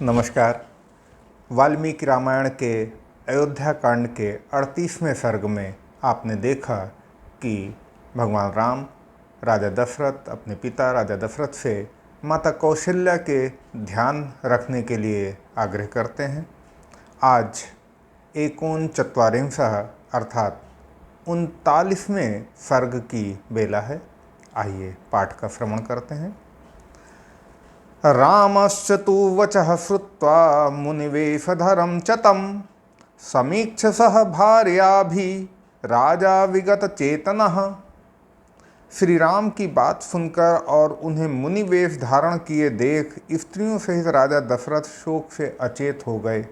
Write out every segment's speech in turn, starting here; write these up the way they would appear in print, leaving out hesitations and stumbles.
नमस्कार। वाल्मीकि रामायण के अयोध्या कांड के 38वें सर्ग में आपने देखा कि भगवान राम राजा दशरथ अपने पिता राजा दशरथ से माता कौशल्या के ध्यान रखने के लिए आग्रह करते हैं। आज एकोनचत्वारिंशः अर्थात 39वें सर्ग की बेला है। आइए पाठ का श्रवण करते हैं। रामस्य तु वचः श्रुत्वा मुनिवेशधरं च तं समीक्ष सह भार्याभिः राजा विगत चेतनः। श्री राम की बात सुनकर और उन्हें मुनि वेश धारण किए देख स्त्रियों सहित राजा दशरथ शोक से अचेत हो गए।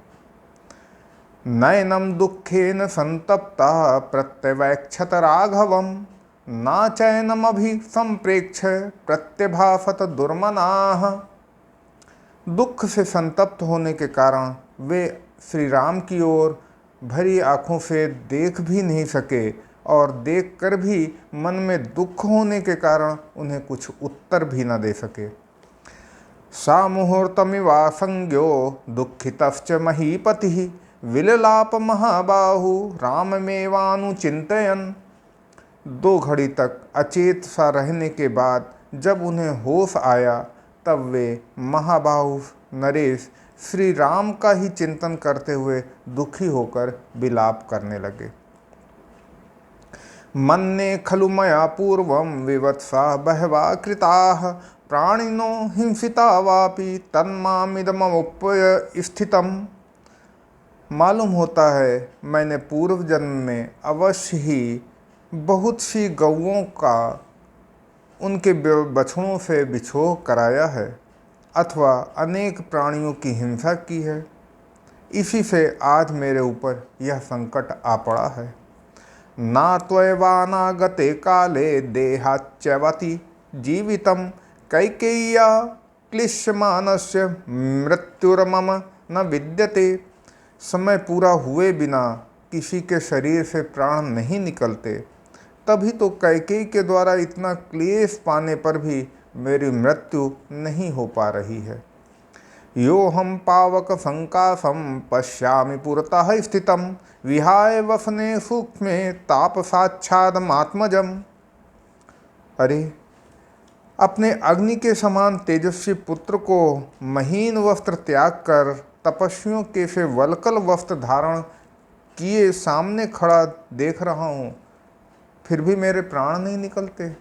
नयनं दुःखेन संतप्ता प्रत्यवैक्षत राघवं नाचैनमभिसंप्रेक्ष्य प्रत्यभासत दुर्मनाः। दुख से संतप्त होने के कारण वे श्री राम की ओर भरी आँखों से देख भी नहीं सके और देखकर भी मन में दुख होने के कारण उन्हें कुछ उत्तर भी न दे सके। सा मुहूर्तमिवासंज्ञो दुःखितश्च महीपतिः विललाप महाबाहु राममेवानुचिन्तयन्। 2 घड़ी तक अचेत सा रहने के बाद जब उन्हें होश आया तब वे महाबाहु नरेश श्री राम का ही चिंतन करते हुए दुखी होकर विलाप करने लगे। मन्ये खलु मया पूर्वं विवत्सा बहवा कृताः प्राणिनो हिंसिता वापि तन्मामिदमुपय स्थितम्। मालूम होता है मैंने पूर्व जन्म में अवश्य ही बहुत सी गौओं का उनके बछड़ों से बिछोह कराया है अथवा अनेक प्राणियों की हिंसा की है। इसी से आज मेरे ऊपर यह संकट आ पड़ा है। ना त्वयवानागते काले देहाच्यवति जीवितं कैकेय्या क्लिश्यमानस्य मृत्युर्मम न विद्यते। समय पूरा हुए बिना किसी के शरीर से प्राण नहीं निकलते, तभी तो कैकेयी के द्वारा इतना क्लेश पाने पर भी मेरी मृत्यु नहीं हो पा रही है। यो हम पावक संकासम पश्यामि पुरतः स्थितं विहाय वसने सूक्ष्मे तापसाच्छादमात्मजम्। अरे, अपने अग्नि के समान तेजस्वी पुत्र को महीन वस्त्र त्याग कर तपस्वियों के से वल्कल वस्त्र धारण किए सामने खड़ा देख रहा हूँ, फिर भी मेरे प्राण नहीं निकलते।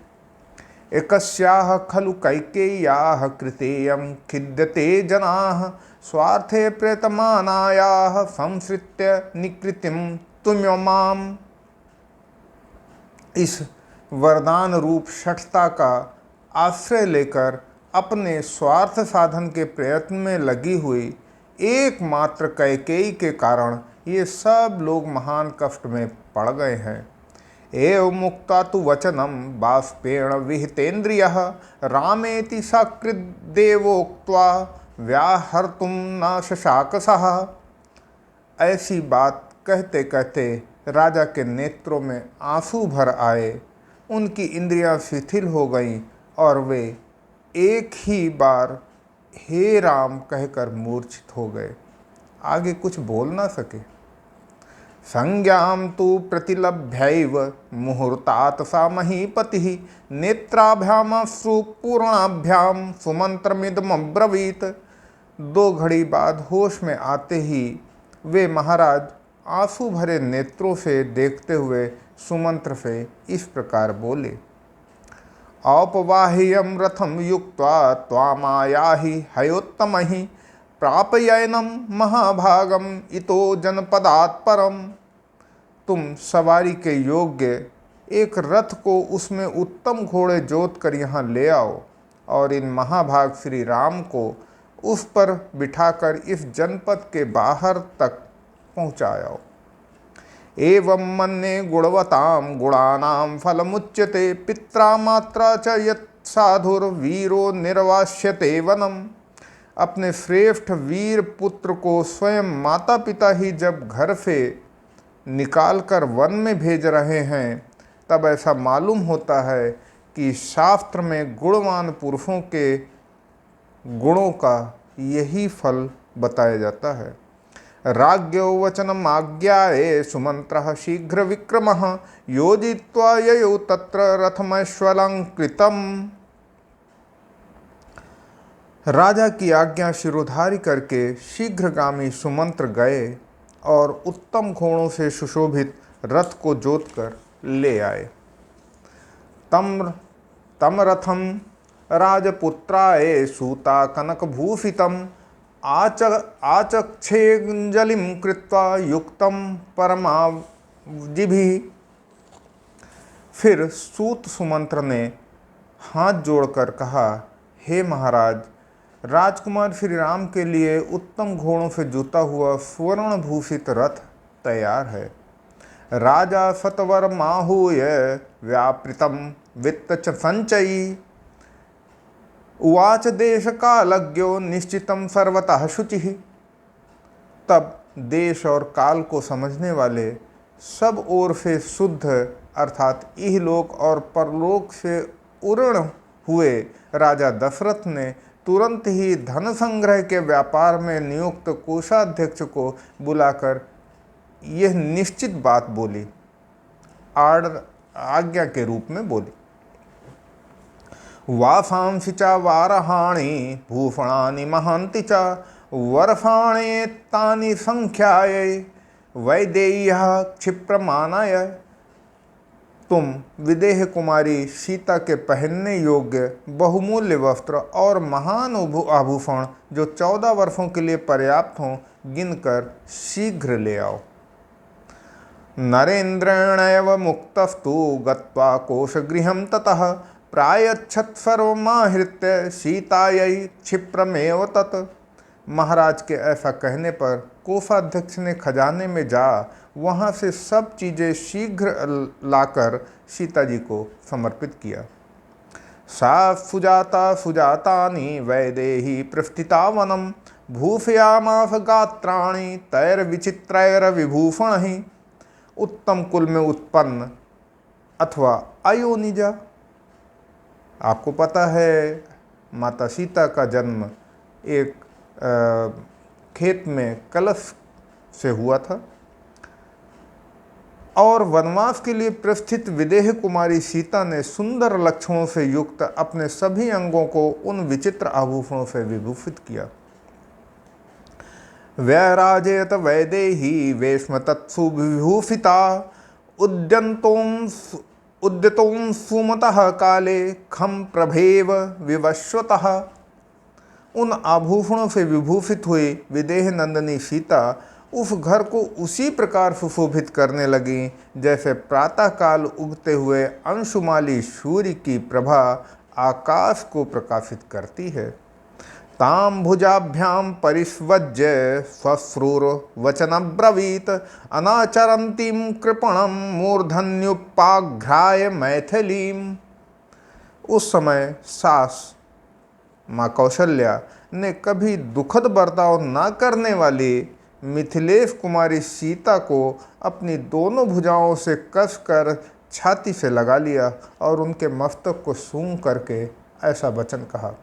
एकस्याः खलु कैकेय्याः कृतेयं खिद्यते जनाः स्वार्थे प्रयतमानायाः संसृत्य निकृतिं तुम्यमाम्। इस वरदान रूप शठता का आश्रय लेकर अपने स्वार्थ साधन के प्रयत्न में लगी हुई एकमात्र कैकेयी के कारण ये सब लोग महान कष्ट में पड़ गए हैं। एव मुक्ता तु वचनं बाष्पेण विहितेन्द्रियः रामेति सकृद्देवोक्त्वा व्याहर्तुं न शशाकसः। ऐसी बात कहते कहते राजा के नेत्रों में आंसू भर आए, उनकी इंद्रियां शिथिल हो गईं और वे एक ही बार हे राम कहकर मूर्छित हो गए, आगे कुछ बोल ना सके। संज्ञां तु प्रतिलभ्यैव मुहूर्तात् सा महीपतिः नेत्राभ्यामश्रु पूर्णाभ्यां सुमंत्रमिदमब्रवीत्। 2 घड़ी बाद होश में आते ही वे महाराज आंसू भरे नेत्रों से देखते हुए सुमंत्र से इस प्रकार बोले। औपवाह्यं रथं युक्त्वा त्वामायाहि हयोत्तमहि प्रापयैनं महाभागम इतो जनपदात् परम। तुम सवारी के योग्य एक रथ को उसमें उत्तम घोड़े जोत कर यहाँ ले आओ और इन महाभाग श्री राम को उस पर बिठाकर इस जनपद के बाहर तक पहुँचाओ। एवं मन्ये गुणवतां गुणानां फलमुच्यते पित्रा मात्रा च यत् साधुर्वीरो निर्वास्यते वनम्। अपने श्रेष्ठ वीर पुत्र को स्वयं माता पिता ही जब घर से निकालकर वन में भेज रहे हैं, तब ऐसा मालूम होता है कि शास्त्र में गुणवान पुरुषों के गुणों का यही फल बताया जाता है। राज्ञो वचनम आज्ञाये सुमंत्रः शीघ्र विक्रमः योजित्वा ययौ तत्र रथमैश्वलंकृतम्। राजा की आज्ञा शिरोधार्य करके शीघ्रगामी सुमंत्र गए और उत्तम घोड़ों से सुशोभित रथ को जोतकर ले आए। तम रथम राजपुत्राय सूता कनकभूषितम् आचक्षेऽञ्जलिं कृत्वा युक्तं परमावजिभिः। फिर सूत सुमंत्र ने हाथ जोड़कर कहा, हे महाराज, राजकुमार श्री राम के लिए उत्तम घोड़ों से जुता हुआ स्वर्ण भूषित रथ तैयार है। राजा सतवर माहूय व्यापृतम वित्त च संचयी उवाच देश कालज्ञो निश्चितम सर्वतः शुचिः। तब देश और काल को समझने वाले, सब ओर से शुद्ध अर्थात इहलोक और परलोक से उर्ण हुए राजा दशरथ ने तुरंत ही धन संग्रह के व्यापार में नियुक्त कोषाध्यक्ष को बुलाकर यह निश्चित बात बोली, आज्ञा के रूप में बोली। वासांसि च वारहाणि भूषणानि महान्ति च वर्षाणि तानि संख्याय वैदेह्यः क्षिप्रमाणाय। तुम विदेह कुमारी सीता के पहनने योग्य बहुमूल्य वस्त्र और महान आभूषण जो 14 वर्षों के लिए पर्याप्त हों गिनकर शीघ्र ले आओ। नरेन्द्रेणैव मुक्तस्तु गत्वा कोशगृहं ततः प्रायच्छत् सर्वमाहृत्य सीतायै क्षिप्रमेव तत्। महाराज के ऐसा कहने पर कोषाध्यक्ष ने खजाने में जा वहाँ से सब चीज़ें शीघ्र लाकर सीता जी को समर्पित किया। सा सुजातानि वैदेही प्रस्थिता वनम भूषयामास गात्राणि तैर्विचित्रैर्विभूषणैः। उत्तम कुल में उत्पन्न अथवा अयोनिजा। आपको पता है माता सीता का जन्म एक खेत में कलश से हुआ था और वनवास के लिए प्रस्थित विदेह कुमारी सीता ने सुंदर लक्षणों से युक्त अपने सभी अंगों को उन विचित्र आभूषणों से विभूषित किया। वैराजेत वैदेही वेश्म तत्सु विभूषिता उद्यतों सुमतः काले खम प्रभेव विवस्वतः। उन आभूषणों से विभूषित हुई विदेह नंदनी सीता उस घर को उसी प्रकार सुशोभित करने लगी जैसे प्रातःकाल उगते हुए अंशुमाली सूर्य की प्रभा आकाश को प्रकाशित करती है। ताम भुजाभ्याम परिस्वज्य स्वश्रूर वचनब्रवीत अनाचरन्तीं कृपणं मूर्धन्युपाघ्राय मैथिलीम। उस समय सास माँ कौशल्या ने कभी दुखद बर्ताव न करने वाली मिथिलेश कुमारी सीता को अपनी दोनों भुजाओं से कसकर छाती से लगा लिया और उनके मस्तक को सूंघ करके ऐसा वचन कहा,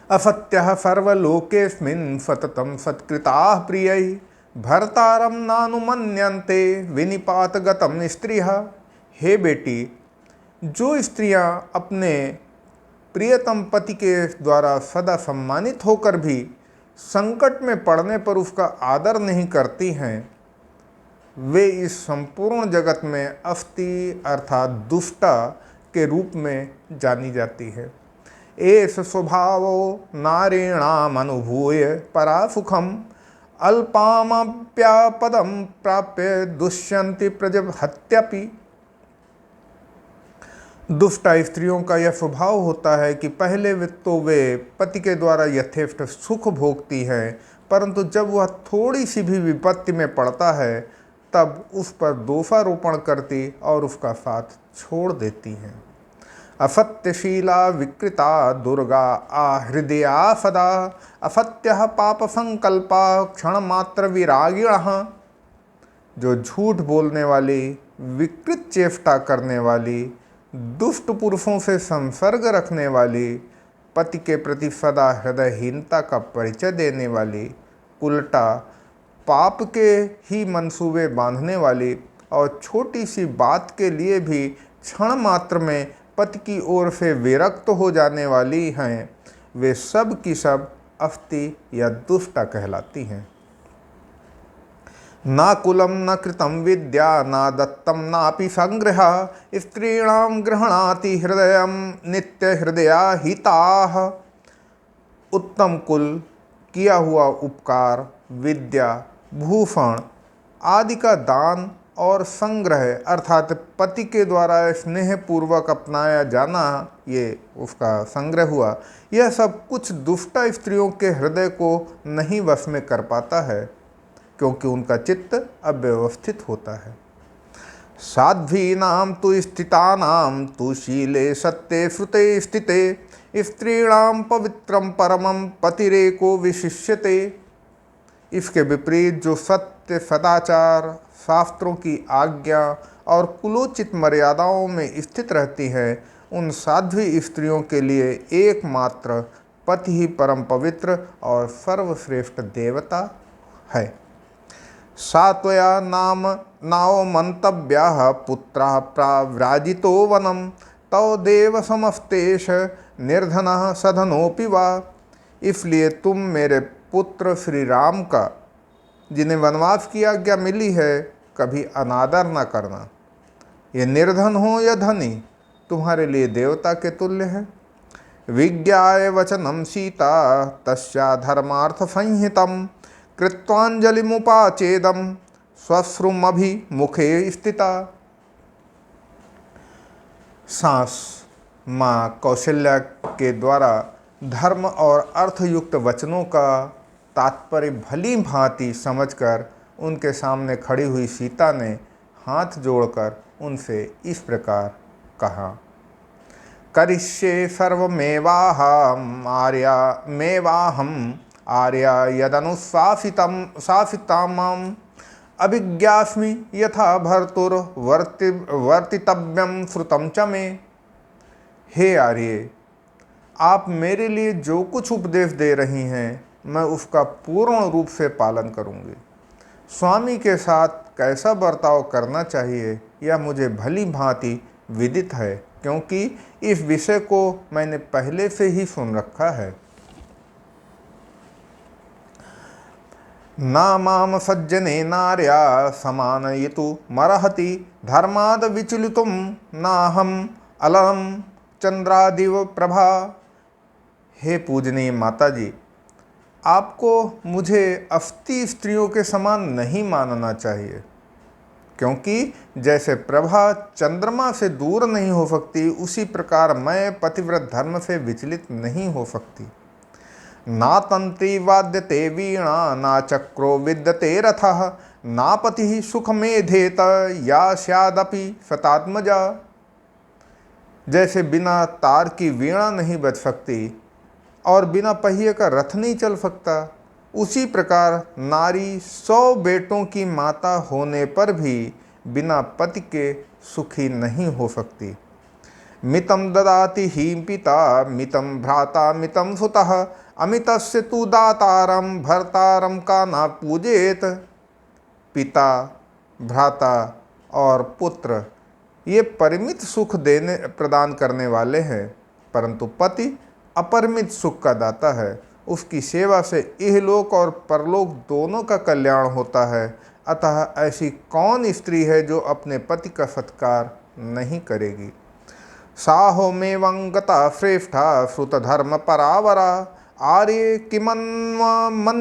असत्यः सर्वलोकेऽस्मिन् सततं सत्कृताः प्रियैः भर्तारं नानुमन्यन्ते विनिपातगतं स्त्रियः। हे बेटी, जो स्त्रियां अपने प्रियतम पति के द्वारा सदा सम्मानित होकर भी संकट में पड़ने पर उसका आदर नहीं करती हैं, वे इस संपूर्ण जगत में अस्ति अर्थात दुष्टा के रूप में जानी जाती है। एष स्वभावो नारीणाम अनुभूय परासुखम अल्पामप्यापदं प्राप्य दुष्यन्ति प्रजहत्यपि। दुष्ट स्त्रियों का यह स्वभाव होता है कि पहले तो वे पति के द्वारा यथेष्ट सुख भोगती हैं, परंतु जब वह थोड़ी सी भी विपत्ति में पड़ता है तब उस पर दोषारोपण करती और उसका साथ छोड़ देती हैं। असत्यशीला विकृता दुर्गा आहृदया सदा असत्यः पाप संकल्पा क्षण मात्र विरागिणः। जो झूठ बोलने वाली, विकृत चेष्टा करने वाली, दुष्ट पुरुषों से संसर्ग रखने वाली, पति के प्रति सदा हृदयहीनता का परिचय देने वाली, उल्टा पाप के ही मंसूबे बांधने वाली और छोटी सी बात के लिए भी क्षण मात्र में पति की ओर से विरक्त हो जाने वाली हैं, वे सब की सब अफ्ति या दुष्टा कहलाती हैं। ना कुलम न कृतम विद्या ना दत्तम नापि संग्रह स्त्रीणाम गृहणाति हृदयम नित्य हृदया हिताः। उत्तम कुल, किया हुआ उपकार, विद्या, भूषण आदि का दान और संग्रह अर्थात पति के द्वारा स्नेह पूर्वक अपनाया जाना, ये उसका संग्रह हुआ। यह सब कुछ दुष्ट स्त्रियों के हृदय को नहीं वश में कर पाता है, क्योंकि उनका चित्त अव्यवस्थित होता है। साध्वीनां तु स्थितानां तु शीले सत्ये श्रुते स्थिते स्त्रीणां पवित्रं परमं पतिरेको विशिष्यते। इसके विपरीत जो सत्य, सदाचार, शास्त्रों की आज्ञा और कुलोचित मर्यादाओं में स्थित रहती हैं, उन साध्वी स्त्रियों के लिए एकमात्र पति ही परम पवित्र और सर्वश्रेष्ठ देवता है। सात्वया नाम नाव मंतव्याः पुत्राः प्राव्राजितो वनम तव देव समस्तेश निर्धनः सधनोपि वा। इसलिए तुम मेरे पुत्र श्री राम का, जिन्हें वनवास की आज्ञा मिली है, कभी अनादर न करना। ये निर्धन हो या धनी, तुम्हारे लिए देवता के तुल्य है। विज्ञाय वचनम सीता तस्या धर्मार्थ संहितम कृत्वांजलिमुपाचेदम स्वश्रुमभि मुखे स्थिता। सास माँ कौशल्या के द्वारा धर्म और अर्थयुक्त वचनों का तात्पर्य भली भांति समझकर उनके सामने खड़ी हुई सीता ने हाथ जोड़कर उनसे इस प्रकार कहा। करिष्ये सर्वमेवाहम् आर्या यदनुशासितं शासितामाम् अभिज्ञास्मि यथा भर्तुर्वर्तितव्यं श्रुतं च मे। हे आर्ये, आप मेरे लिए जो कुछ उपदेश दे रही हैं, मैं उसका पूर्ण रूप से पालन करूंगी। स्वामी के साथ कैसा बर्ताव करना चाहिए यह मुझे भली भांति विदित है, क्योंकि इस विषय को मैंने पहले से ही सुन रखा है। ना माम सज्जने नार्या समानयितु मरहति धर्माद विचलितुम नाहम अलम चंद्रादिव प्रभा। हे पूजनीय माता जी, आपको मुझे अफ्ती स्त्रियों के समान नहीं मानना चाहिए, क्योंकि जैसे प्रभा चंद्रमा से दूर नहीं हो सकती, उसी प्रकार मैं पतिव्रत धर्म से विचलित नहीं हो सकती। ना तंत्री वाद्यते वीणा ना चक्रो विद्यते रथः ना पतिः सुखमेधेत या स्यादपि सतात्मजा। जैसे बिना तार की वीणा नहीं बज सकती और बिना पहिए का रथ नहीं चल सकता, उसी प्रकार नारी 100 बेटों की माता होने पर भी बिना पति के सुखी नहीं हो सकती। मितं ददाति हि पिता मितं भ्राता मितं सुतः अमितस्य तु दातारं भर्तारं का ना पूजेत। पिता, भ्राता और पुत्र ये परिमित सुख प्रदान करने वाले हैं, परंतु पति अपरिमित सुख का दाता है। उसकी सेवा से इहलोक और परलोक दोनों का कल्याण होता है। अतः ऐसी कौन स्त्री है जो अपने पति का सत्कार नहीं करेगी। साहोमेवंगता श्रेष्ठा श्रुतधर्म परावरा आर्ये किमन्वमन्येयं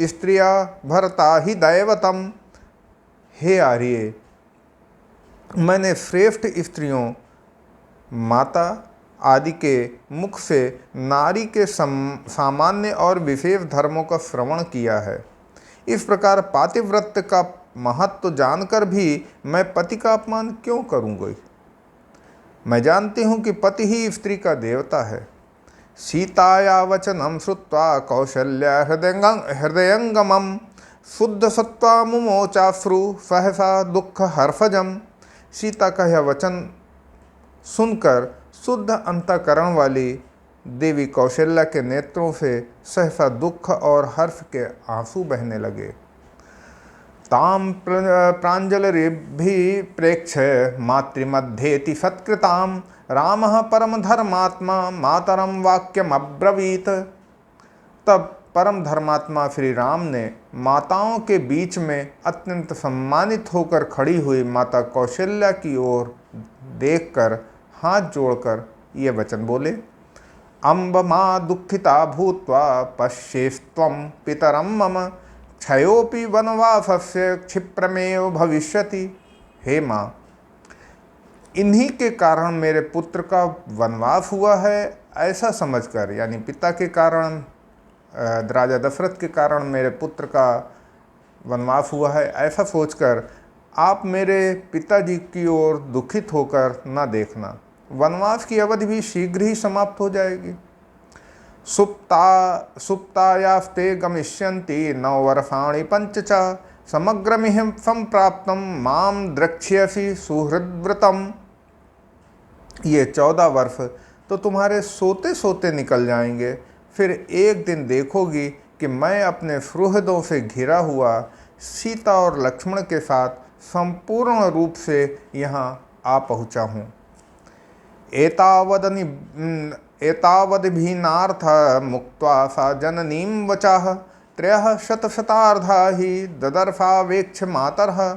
स्त्रिया भरता ही दैवतम। हे आर्ये, मैंने श्रेष्ठ स्त्रियों, माता आदि के मुख से नारी के सामान्य और विशेष धर्मों का श्रवण किया है। इस प्रकार पातिव्रत्य का महत्व जानकर भी मैं पति का अपमान क्यों करूँगी। मैं जानती हूँ कि पति ही स्त्री का देवता है। सीताया वचनम श्रुत्वा कौशल्या हृदयंगमम शुद्ध सत्वा मुमोचाश्रु सहसा दुख हर्षजम। सीता का यह वचन सुनकर शुद्ध अंतःकरण वाली देवी कौशल्या के नेत्रों से सहसा दुख और हर्ष के आंसू बहने लगे। ताम प्राञ्जलिभिः प्रेक्ष्य मातृमध्येति सत्कृतां रामः परम धर्मात्मा मातरम वाक्यम अब्रवीत। तब परम धर्मात्मा श्री राम ने माताओं के बीच में अत्यंत सम्मानित होकर खड़ी हुई माता कौशल्या की ओर देखकर हाथ जोड़कर ये वचन बोले, अम्ब माँ दुःखिता भूत्वा पश्येस्त्वं पितरं मम क्षयोपि वनवासस्य क्षिप्रमेव भविष्यति। हे माँ, इन्हीं के कारण मेरे पुत्र का वनवास हुआ है ऐसा समझकर, यानी पिता के कारण, राजा दशरथ के कारण मेरे पुत्र का वनवास हुआ है ऐसा सोचकर आप मेरे पिताजी की ओर दुखित होकर न देखना। वनवास की अवधि भी शीघ्र ही समाप्त हो जाएगी। सुप्तायास्ते गमिष्यन्ति 9 वर्षाणि 5 च समग्रमिह संप्राप्तं माम द्रक्ष्यसि सुहृद्व्रतम। ये 14 वर्ष तो तुम्हारे सोते सोते निकल जाएंगे, फिर एक दिन देखोगी कि मैं अपने सुहृदों से घिरा हुआ सीता और लक्ष्मण के साथ संपूर्ण रूप से यहाँ आ पहुँचा हूँ। एतावदभिनार्थ मुक्त्वा सा जननीं वचाह 3 शतशतार्धा हि ददर्शावेक्ष मातरः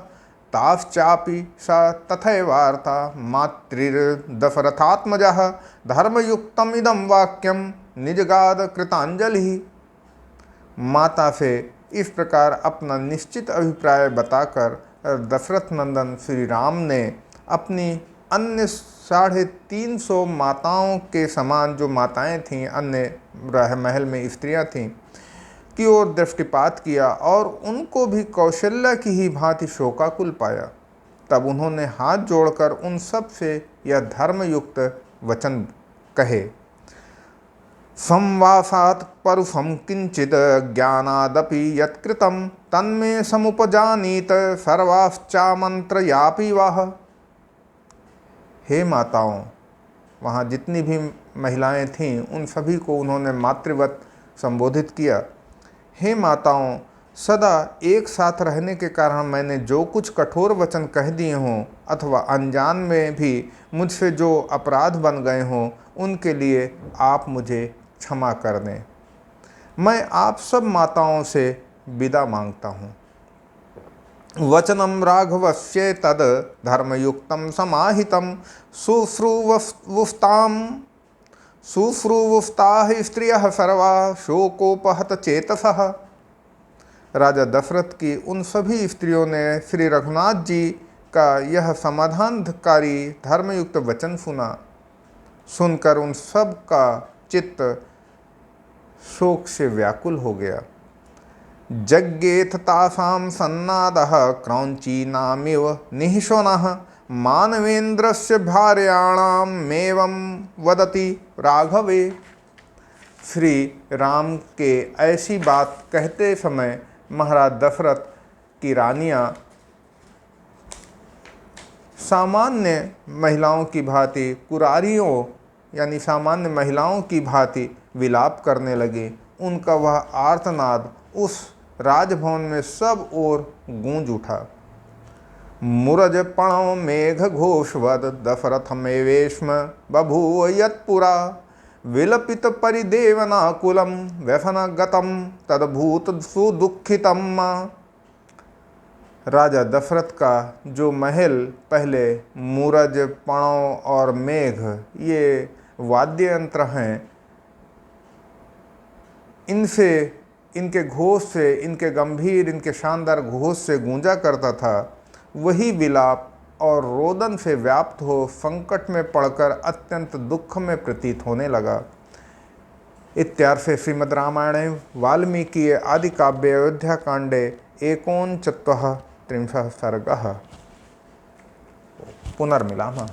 ताश्चापि सा तथैवार्था मातृर्दशरथात्मजः धर्मयुक्तमिदं वाक्यं निजगाद कृतांजलि। माता से इस प्रकार अपना निश्चित अभिप्राय बताकर दशरथ नंदन श्री राम ने अपनी अन्य 350 माताओं के समान जो माताएं थीं, अन्य महल में स्त्रियां थीं, की ओर दृष्टिपात किया और उनको भी कौशल्या की ही भांति शोकाकुल पाया। तब उन्होंने हाथ जोड़कर उन सब से यह धर्मयुक्त वचन कहे, संवासात् परुषं किंचिद ज्ञानादपि यत्कृतं तन्मे समुपजानीत सर्वाश्चामंत्रयापि वाह। हे माताओं, वहाँ जितनी भी महिलाएं थीं उन सभी को उन्होंने मातृवत संबोधित किया। हे माताओं, सदा एक साथ रहने के कारण मैंने जो कुछ कठोर वचन कह दिए हों अथवा अनजान में भी मुझसे जो अपराध बन गए हों, उनके लिए आप मुझे क्षमा कर दें। मैं आप सब माताओं से विदा मांगता हूँ। वचनम राघवस्य तद धर्मयुक्तं समाहितं शुश्रूवुस्ताः स्त्रियः सर्वा शोकोपहत चेतसः। राजा दशरथ की उन सभी स्त्रियों ने श्री रघुनाथ जी का यह समाधानकारी धर्मयुक्त वचन सुना। सुनकर उन सब का चित्त शोक से व्याकुल हो गया। जज्ञेथ तासां सन्नादः क्रौञ्चीनामिव निःशुनः मानवेन्द्रस्य भार्याणामेवं वदति राघवे। श्री राम के ऐसी बात कहते समय महाराज दशरथ की रानियां सामान्य महिलाओं की भांति, कुरारियों यानी सामान्य महिलाओं की भांति विलाप करने लगी। उनका वह आर्तनाद उस राजभवन में सब ओर गूंज उठा। मुरज पणो मेघ घोषवद दशरथमेवेश्म बभूव यत्पुरा विलपित परिदेवनाकुलं व्यसनगतं तद्भूत सुदुःखितम्। राजा दशरथ का जो महल पहले मूरज, पणव और मेघ ये वाद्य यंत्र हैं, इनसे, इनके घोष से, इनके गंभीर, इनके शानदार घोष से गूंजा करता था, वही विलाप और रोदन से व्याप्त हो संकट में पड़कर अत्यंत दुख में प्रतीत होने लगा। इत्यार्थे श्रीमद् रामायणे वाल्मीकि आदि काव्ये अयोध्याकांडे 39 सर्गः। पुनर्मिलामः।